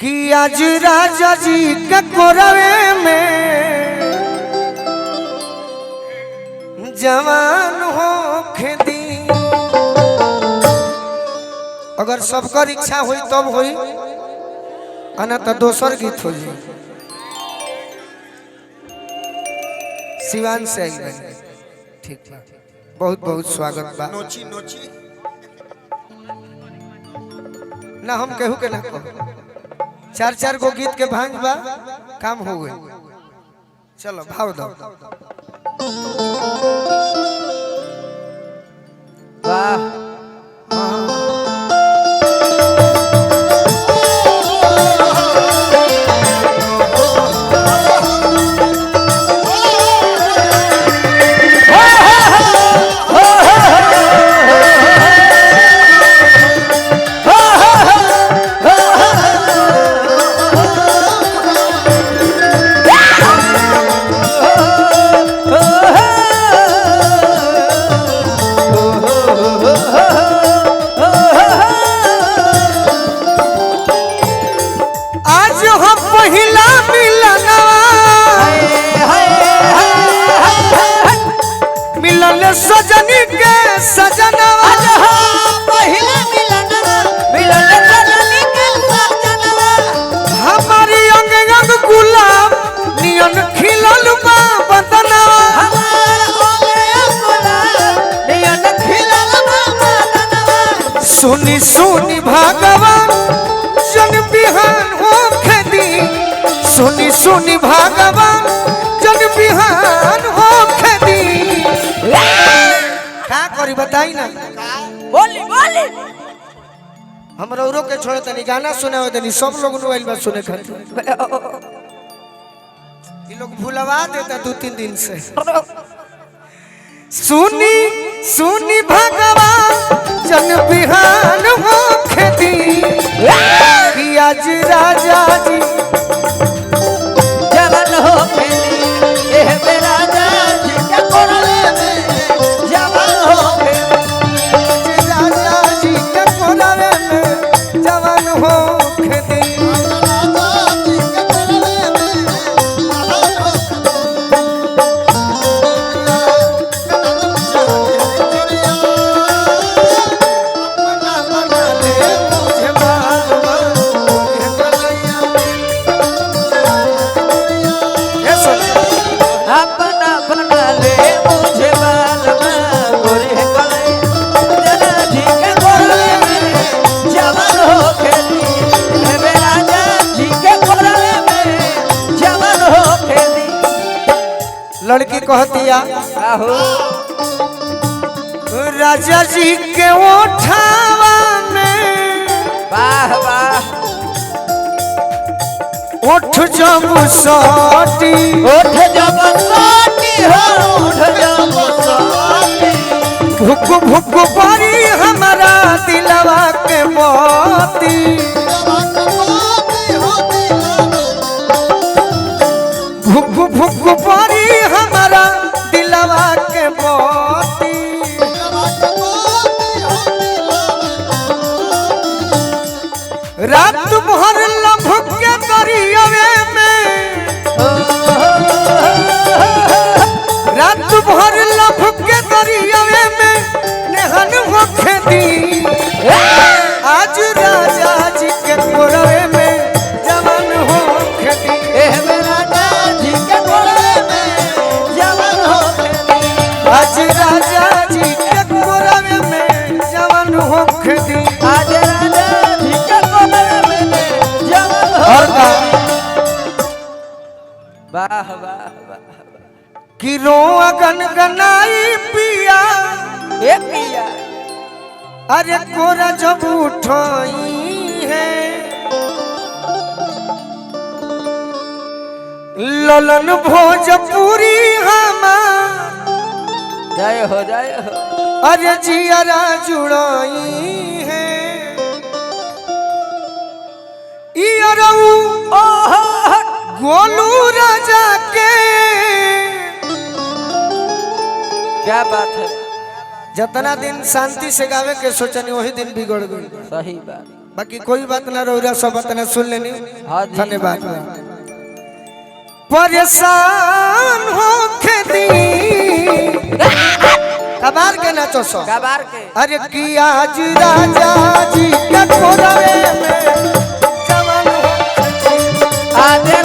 कि आज राजा जी के कोरवे में जवान हो खेती। अगर सबकर इच्छा हुई तब हुई अना तो दोसर गीत हो जाए। सिवान से ठीक बा, बहुत बहुत स्वागत बा। नोची नोची ना हम केहू के ना कहो, चार चार गो गीत के भांग बा काम हो गए। चलो भाव दो। वाह सजनी के सजनवा पहले मिलन सजनी के सजनवा हमारी अंग अंग गुलाब नियन खिलल बा बदनवा हमार अंग गुलाब नियन खिलल बा बदनवा। सुनी सुनी भगवान जन बिहान हो खेती। सुनी सुनी भगवान जन बिहान हो खेती। का करी बताई ना। बोली बोली हम रौरो के छोड़े तनी गाना सुने हो तनी सब लोग मोबाइल में सुने खातिर। ये लोग भूलवा देता 2-3 दिन से। सुनी सुनी भगवान जन बिहान हो खेती। कि आज राजा जी जवान हो खेती एह मेरा राज के कोरले में जवान हो खेती। राजा जी के कोरवे में जवान हो खेती। अपना बना ले मुझे बालमा गोरे गले जना जी के कोरले में जवान हो खेती एह मेरा राज के कोरले में जवान हो खेती। लड़की कहतिया आहो राजा जी के ओठावा में वाह वाह ओठ जब सटी उठ जब साटी हो उठ जब साटी भुक भुक परी हमारा दिलवा के मोती। भुक भुक परी हमारा दिलवा के मोती। रात भर लभक के दरियावे में रात भर लभक के दरियावे में नेहन हो खेती। आज राजा जी के कोरवे में जवान हो खेती। एह मेरा राज के कोरले में जवान हो खेती। आज राजा जी के कोरवे में जवान हो खेती। आज राजा जी के कोरले में जवान हो खेती। वाह वाह वाह कि रोआ गनगनाई पिया ए पिया अरे कोरा जब उठाई है ललन भोजपुरी हमार जय हो जय हो। अरे जियरा जुड़ाई है। इयरऊ गोलू राजा के क्या बात है। जितना दिन शांति से गावे के सोचनी वही दिन बिगड़ गई। सही बात बाकी कोई बात ना रौरा सब बात ना सुन लेनी। हाँ जी। धन्यवाद। परेशान हो खेती कबार के नाचो सो कबार के अरे कि आज राजा जी के कोरवे में जवान हो आधे